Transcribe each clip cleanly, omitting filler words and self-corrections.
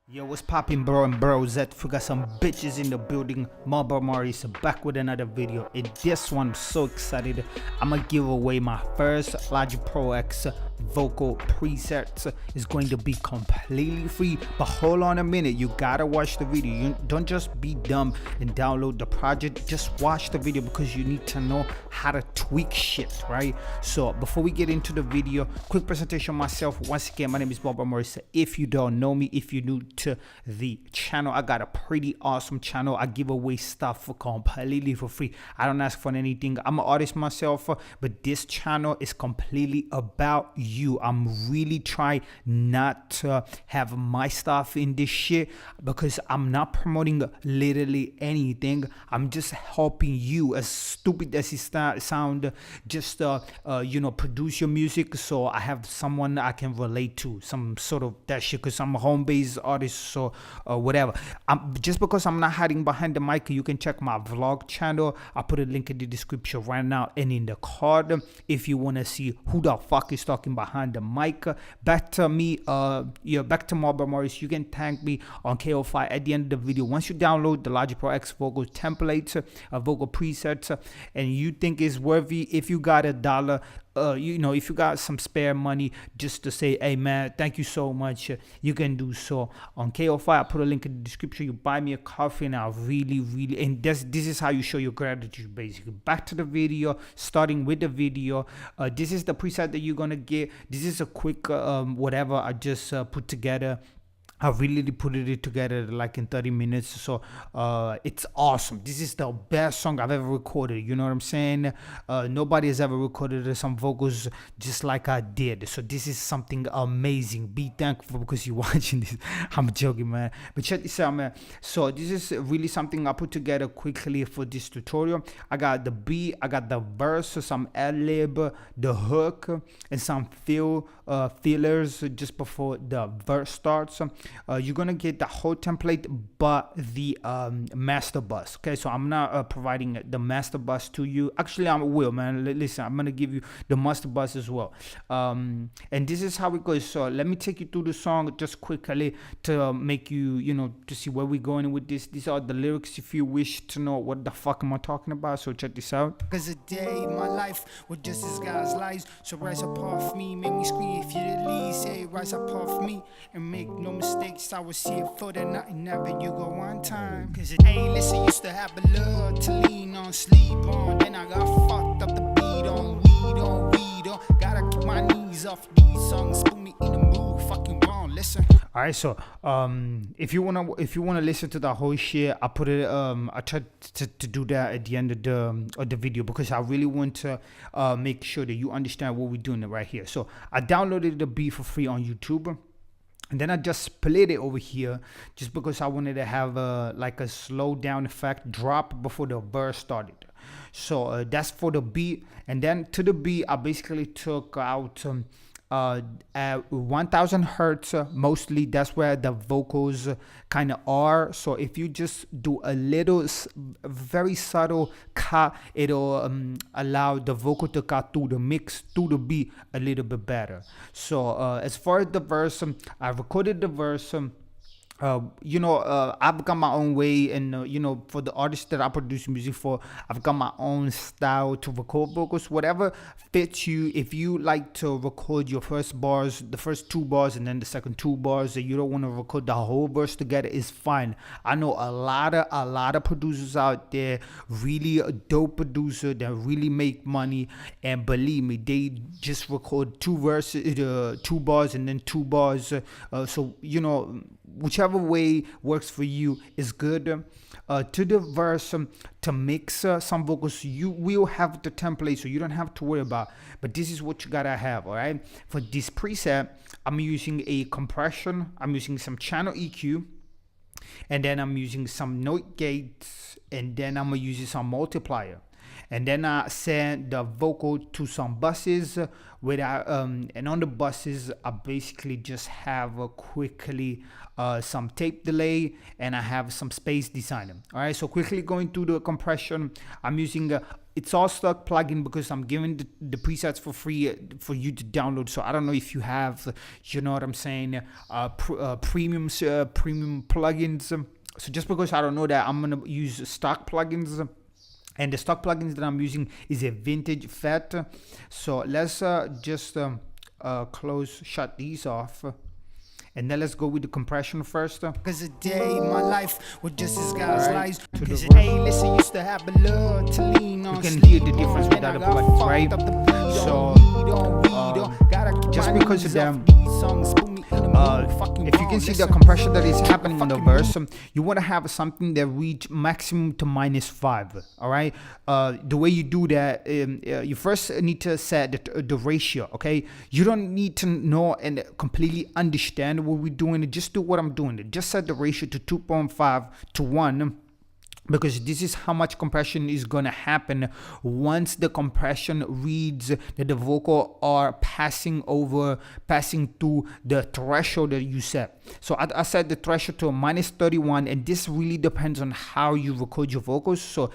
Yo, what's poppin', bro and brosette? We got some bitches in the building. Marlboro Morris back with another video. In this one, I'm so excited. I'ma give away my first Logic Pro X vocal preset. It's going to be completely free, but hold on a minute, you gotta watch the video. You don't just be dumb and download the project, just watch the video because you need to know how to tweak shit, right? So before we get into the video, quick presentation of myself. Once again, my name is Marlboro Morris. If you don't know me, if you're new to the channel, I got a pretty awesome channel. I give away stuff for completely for free. I don't ask for anything. I'm an artist myself, but this channel is completely about you. I'm really trying not to have my stuff in this shit because I'm not promoting literally anything. I'm just helping you, as stupid as it sound, just produce your music. So I have someone I can relate to, some sort of that shit, because I'm a home-based artist, so whatever. Just because I'm not hiding behind the mic, you can check my vlog channel. I'll put a link in the description right now and in the card if you want to see who the fuck is talking behind the mic. Back to me, back to Marlboro Morris. You can thank me on KO5 at the end of the video. Once you download the Logic Pro X vocal templates, vocal presets, and you think it's worthy, if you got $1, if you got some spare money just to say, hey man, thank you so much, you can do so on KO5. I put a link in the description. You buy me a coffee, and I really, and this is how you show your gratitude, basically. Back to the video, starting with the video. This is the preset that you're gonna get. This is a quick whatever I just put together. I really put it together like in 30 minutes. So it's awesome. This is the best song I've ever recorded. You know what I'm saying? Nobody has ever recorded some vocals just like I did. So this is something amazing. Be thankful because you're watching this. I'm joking, man. But check this out, man. So this is really something I put together quickly for this tutorial. I got the beat, I got the verse, some ad-lib, the hook, and some fillers just before the verse starts. You're gonna get the whole template but the master bus. Okay, so I'm not providing the master bus to you. Actually, I will, man. Listen, I'm gonna give you the master bus as well. And this is how it goes. So let me take you through the song just quickly to make you, to see where we're going with this. These are the lyrics if you wish to know what the fuck am I talking about. So check this out. Cause a day in my life was just this guy's lies. So rise up off me, make me scream if you the lead. Say rise up off me and make no mistakes. I was here for the night and never you go one time. Cause it ain't listen, used to have a love to lean on, sleep on. Then I got fucked up the beat on, weed on. Gotta keep my knees off these songs, put me in the mood, fucking wrong, listen. Alright, so if you wanna listen to the whole shit, I put it I tried to do that at the end of the video because I really want to make sure that you understand what we're doing right here. So I downloaded the beat for free on YouTube. And then I just split it over here just because I wanted to have like a slow down effect drop before the verse started. So that's for the beat. And then to the beat, I basically took out at 1000 hertz mostly. That's where the vocals kind of are. So if you just do a little very subtle cut, it'll allow the vocal to cut through the mix, through the beat a little bit better. So as far as the verse, I recorded the verse. I've got my own way, and for the artists that I produce music for, I've got my own style to record vocals, whatever fits you. If you like to record your first bars, the first 2 bars, and then the second 2 bars, and you don't want to record the whole verse together, is fine. I know a lot of producers out there, really a dope producer that really make money, and believe me, they just record 2 verses, 2 bars, and then 2 bars. So whichever way works for you is good. To the verse, to mix some vocals, you will have the template, so you don't have to worry about. But this is what you gotta have. All right, for this preset, I'm using a compression, I'm using some channel EQ, and then I'm using some note gates, and then I'm using some multiplier. and then I send the vocal to some buses and on the buses I basically just have quickly some tape delay, and I have some space designer. All right, so quickly going through the compression, I'm using it's all stock plugin because I'm giving the presets for free for you to download. So I don't know if you have, you know what I'm saying, premium plugins. So just because I don't know that, I'm gonna use stock plugins. And the stock plugins that I'm using is a vintage fat. So let's just shut these off. And then let's go with the compression first. Cause a day my life was just this guy's life. Cause hey, listen, used to have blood to lean on. You can hear the difference without the plugins, right? So just because of them, if you can see the compression that is happening on the verse, you want to have something that reach maximum to -5. All right, the way you do that, you first need to set the ratio. Okay, you don't need to know and completely understand what we're doing. Just do what I'm doing. Just set the ratio to 2.5 to 1. Because this is how much compression is gonna happen once the compression reads that the vocal are passing through the threshold that you set. So I set the threshold to -31, and this really depends on how you record your vocals. So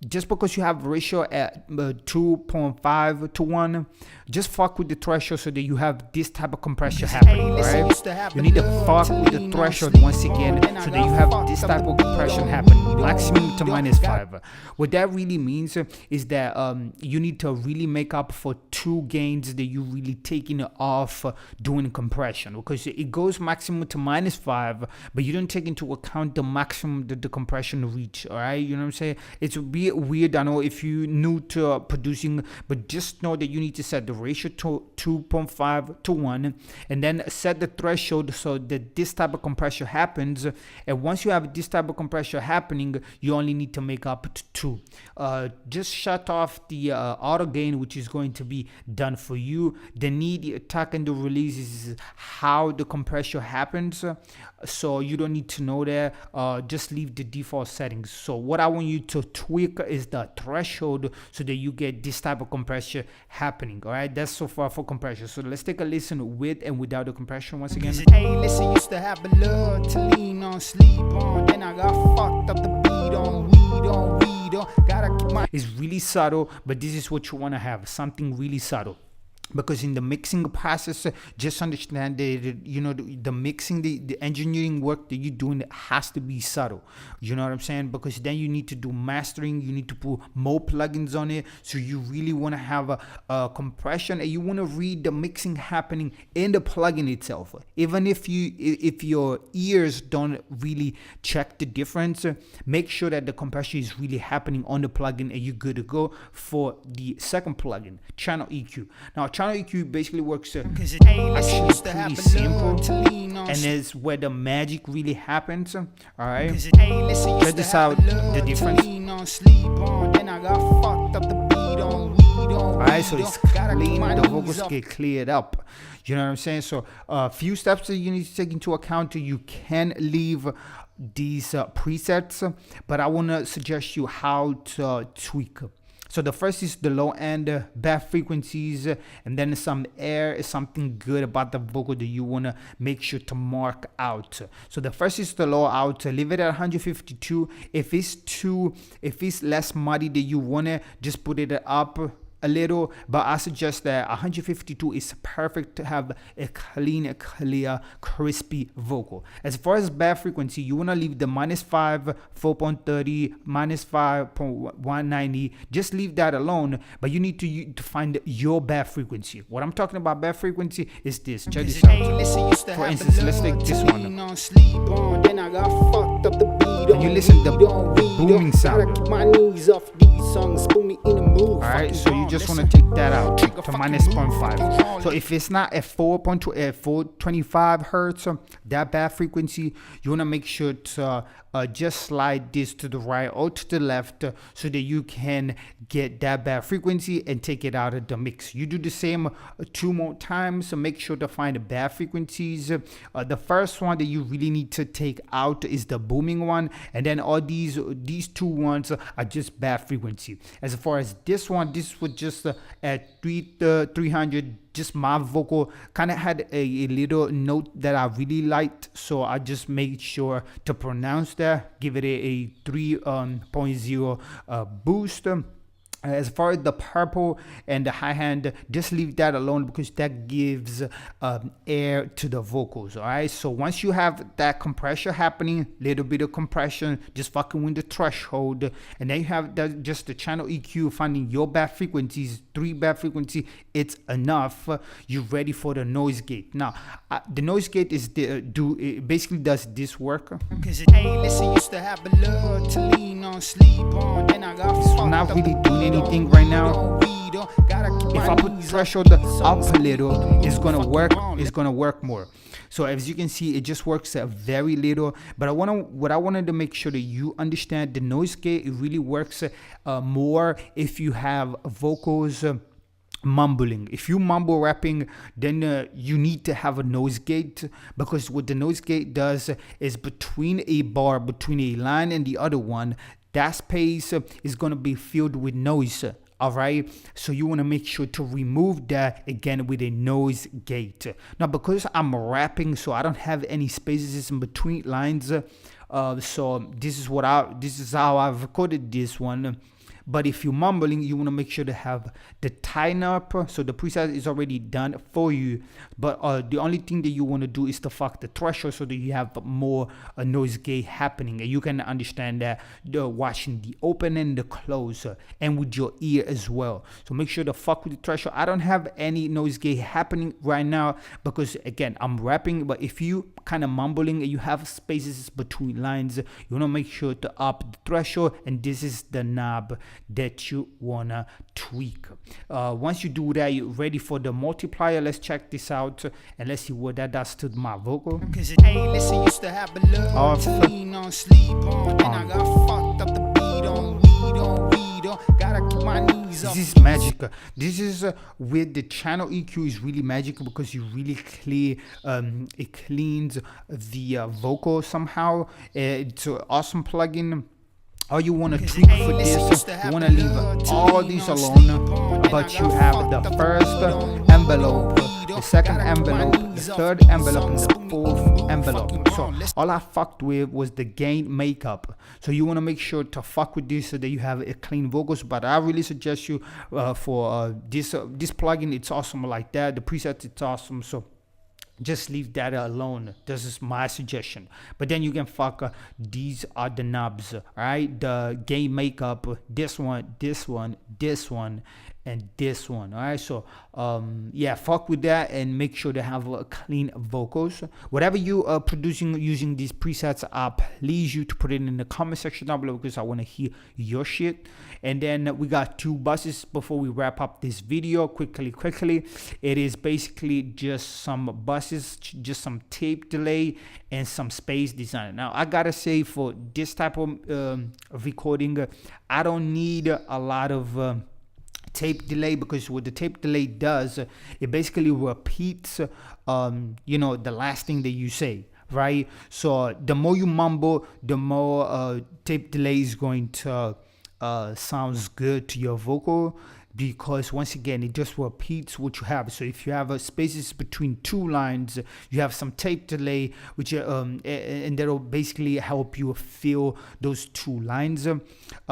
just because you have ratio at 2.5 to 1, just fuck with the threshold so that you have this type of compression happening, right? You need to fuck with the threshold once again so that you have this type of compression happening, maximum to -5. What that really means is that you need to really make up for 2 gains that you really taking off doing compression, because it goes maximum to -5, but you don't take into account the maximum that the compression reach, all right? You know what I'm saying? It's a bit weird, I know, if you're new to producing, but just know that you need to set the ratio to 2.5 to 1, and then set the threshold so that this type of compression happens. And once you have this type of compression happening, you only need to make up to 2. Just shut off the auto gain, which is going to be done for you. The need, the attack, and the release is how the compression happens, so you don't need to know that. Just leave the default settings. So what I want you to tweak is the threshold so that you get this type of compression happening. All right, that's so far for compression. So let's take a listen with and without the compression once again. Hey, listen, used to have blood to lean on, sleep on, then I got fucked up the beat on, weed on, gotta keep my. It's really subtle, but this is what you want to have, something really subtle. Because in the mixing process, just understand that, you know, the mixing, the engineering work that you're doing has to be subtle. You know what I'm saying? Because then you need to do mastering, you need to put more plugins on it. So you really want to have a compression, and you want to read the mixing happening in the plugin itself. Even if your ears don't really check the difference, make sure that the compression is really happening on the plugin, and you're good to go for the second plugin, channel EQ. Now, channel EQ basically works actually pretty simple, and is where the magic really happens. All right, check this out, the difference. All right, so it's clean, the vocals get cleared up. You know what I'm saying? So a few steps that you need to take into account. You can leave these presets, but I want to suggest you how to tweak. So the first is the low end bass frequencies, and then some air is something good about the vocal that you want to make sure to mark out. So the first is the low out, leave it at 152. If it's less muddy that you want to, just put it up a little, but I suggest that 152 is perfect to have a clean, clear, crispy vocal. As far as bass frequency, you want to leave the -5, 4.30, -5.190. Just leave that alone, but you need to find your bass frequency. What I'm talking about bass frequency is this. Check this out. For instance, let's take this one. And you listen to the booming sound. Alright, so you just want to take that out to -0.5. So if it's not at 425 hertz, that bass frequency, you want to make sure to just slide this to the right or to the left so that you can get that bass frequency and take it out of the mix. You do the same 2 more times, so make sure to find the bass frequencies. The first one that you really need to take out is the booming one, and then all these 2 ones are just bass frequencies. frequency. As far as this one, this was just at 300. Just my vocal kind of had a little note that I really liked, so I just made sure to pronounce that, give it a 3.0 boost. As far as the purple and the high hand, just leave that alone because that gives air to the vocals. All right, so once you have that compression happening, little bit of compression, just fucking with the threshold, and then you have just the channel EQ, finding your bad frequencies, 3 bad frequency, it's enough. You're ready for the noise gate. Now the noise gate is it basically does this work. Hey, listen, used to have a love to lean on, sleep on, then I got so I'm not really doing anything right now. If I put threshold up a little, it's gonna work more. So as you can see, it just works very little. But what I wanted to make sure that you understand, the noise gate, it really works more if you have vocals mumbling. If you mumble rapping, then you need to have a noise gate, because what the noise gate does is between a bar, between a line and the other one, that space is going to be filled with noise. All right, so you want to make sure to remove that again with a noise gate. Now, because I'm rapping, so I don't have any spaces in between lines, so this is how I've recorded this one. But if you're mumbling, you want to make sure to have the tighten up. So the preset is already done for you. But the only thing that you want to do is to fuck the threshold so that you have more noise gate happening. And you can understand that watching the open and the close and with your ear as well. So make sure to fuck with the threshold. I don't have any noise gate happening right now because, again, I'm rapping. But if you kind of mumbling and you have spaces between lines, you want to make sure to up the threshold. And this is the knob that you wanna tweak. Once you do that, you're ready for the multiplier. Let's check this out and let's see what that does to my vocal. Hey, listen, used to have a love to lean on, sleep on, then I got fucked up the beat on, weed on, gotta keep my knees up. This is magic. This is with the channel EQ is really magical because you really clear, it cleans the vocal somehow. It's an awesome plugin. All you want to tweak for this, you want to leave all these alone, but you have the first envelope, the second envelope, the third envelope, and the fourth envelope. So all I fucked with was the gain makeup. So you want to make sure to fuck with this so that you have a clean vocals. But I really suggest you for this plugin, it's awesome like that. The preset, it's awesome. So just leave that alone. This is my suggestion. But then you can fuck these are the knobs, all right? The gain makeup, this one, and this one. All right, so yeah, fuck with that and make sure to have clean vocals. Whatever you are producing using these presets, I please you to put it in the comment section down below because I want to hear your shit. And then we got 2 buses before we wrap up this video. Quickly, it is basically just some buses, just some tape delay and some space design. Now I gotta say, for this type of recording, I don't need a lot of tape delay, because what the tape delay does, it basically repeats you know, the last thing that you say, right? So the more you mumble, the more tape delay is going to sounds good to your vocal, because once again it just repeats what you have. So if you have spaces between 2 lines, you have some tape delay, which and that'll basically help you fill those 2 lines.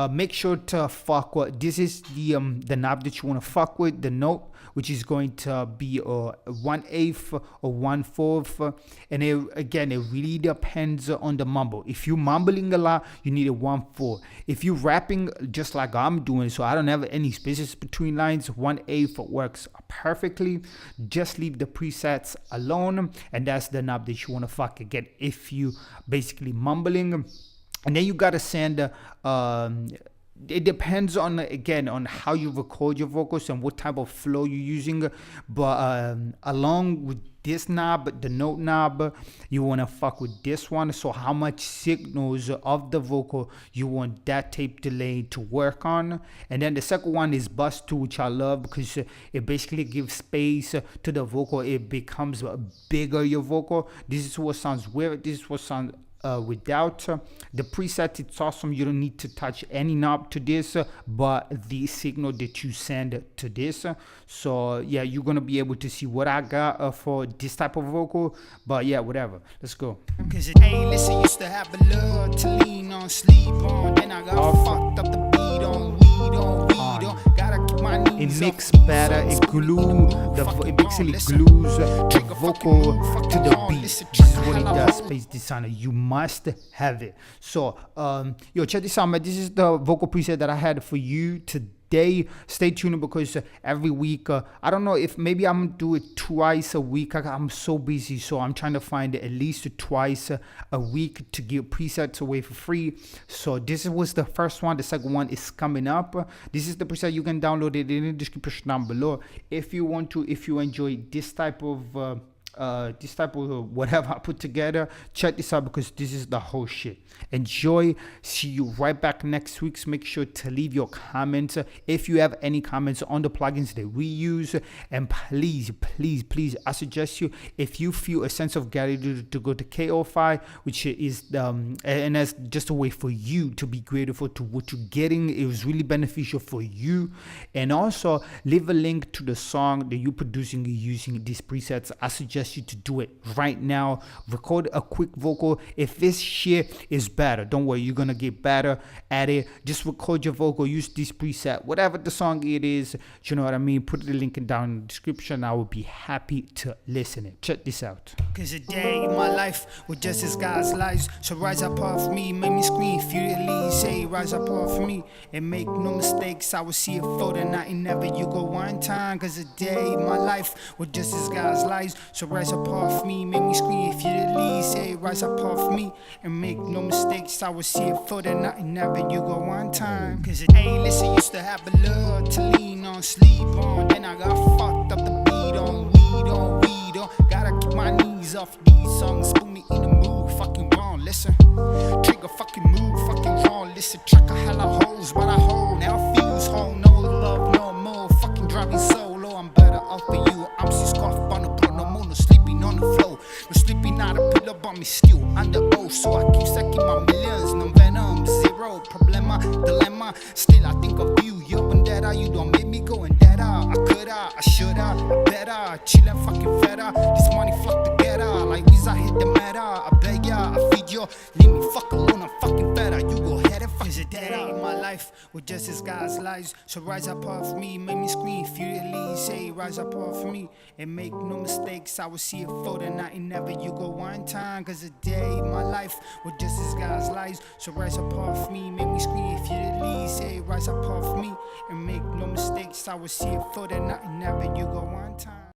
Make sure to fuck with this is the knob that you want to fuck with, the note, which is going to be 1/8 or 1/4, and again, it really depends on the mumble. If you're mumbling a lot, you need a 1/4. If you're rapping just like I'm doing, so I don't have any spaces between lines, 1/8 works perfectly. Just leave the presets alone, and that's the knob that you want to fuck again if you basically mumbling. And then you gotta send it depends on, again, on how you record your vocals and what type of flow you're using. But along with this knob, the note knob, you want to fuck with this one. So how much signals of the vocal you want that tape delay to work on. And then the second one is bus 2, which I love because it basically gives space to the vocal. It becomes bigger, your vocal. This is what sounds weird. This is what sounds without. The preset, it's awesome. You don't need to touch any knob to this, but the signal that you send to this. So yeah, you're gonna be able to see what I got for this type of vocal. But yeah, whatever. Let's go. Cause it ain't listen, used to have a love to lean on, sleep on. Then I got fucked up the beat on, weed on, weed on. Gotta keep my knees It makes better, it it basically glues the vocal to the beat. This is what it does, Space Designer. You must have it. So yo, check this out, man. This is the vocal preset that I had for you today. Stay tuned, because every week I don't know if maybe I'm gonna do it twice a week. I'm so busy, so I'm trying to find at least twice a week to give presets away for free. So this was the first one. The second one is coming up. This is the preset. You can download it in the description down below if you want to. If you enjoy this type of whatever I put together, check this out, because this is the whole shit. Enjoy. See you right back next week. So make sure to leave your comments if you have any comments on the plugins that we use. And please, I suggest you, if you feel a sense of gratitude, to go to KO-Fi, which is and that's just a way for you to be grateful to what you're getting. It was really beneficial for you. And also leave a link to the song that you're producing using these presets. I suggest you to do it right now. Record a quick vocal. If this shit is better, don't worry, you're gonna get better at it. Just record your vocal, use this preset, whatever the song it is, you know what I mean. Put the link down in the description. I would be happy to listen it. Check this out. Cause a day in my life was just as God's lives. So rise up off me, make me scream furiously. Say rise up off me and make no mistakes. I will see it for the night and never you go one time. Cause a day in my life was just as God's lives. So rise up off me, make me scream furiously. Say rise up off me and make no mistakes. I will see it for the night and never you go one time. Cause it ain't listen, used to have a love to lean on, sleep on. Then I got fucked up the beat on, weed on, weed on. Gotta keep my knees off these songs, put me in the mood, fucking wrong, listen. Trigger fucking mood, fucking wrong, listen. Track a hella hoes, but I hold, now I feels home. No love, no more, fucking driving solo. I'm better off for you, I'm still scarf on the pro, no more, no sleeping on the floor. No sleeping out a pillow, but me still under oath. So I keep stacking my millions, no venom, zero problema, dilemma. Still I think of you, you're and that you don't make me go and that I coulda, I shoulda, I better. Chillin' fucking feta, this money flock together. Like we's I hit the meta, I beg ya, I feed you. Leave me fuck alone, I'm fucking better. You go ahead and fuck it dead. In my life with just as God's lives. So rise up off me, make me scream furiously. Say rise up off me and make no mistakes. I will see it for the night and never you go one time. Cause a day in my life with just as God's lives. So rise up off me, make me scream furiously. Say rise up off me and make no mistakes. I will see it for the night and never you go one time.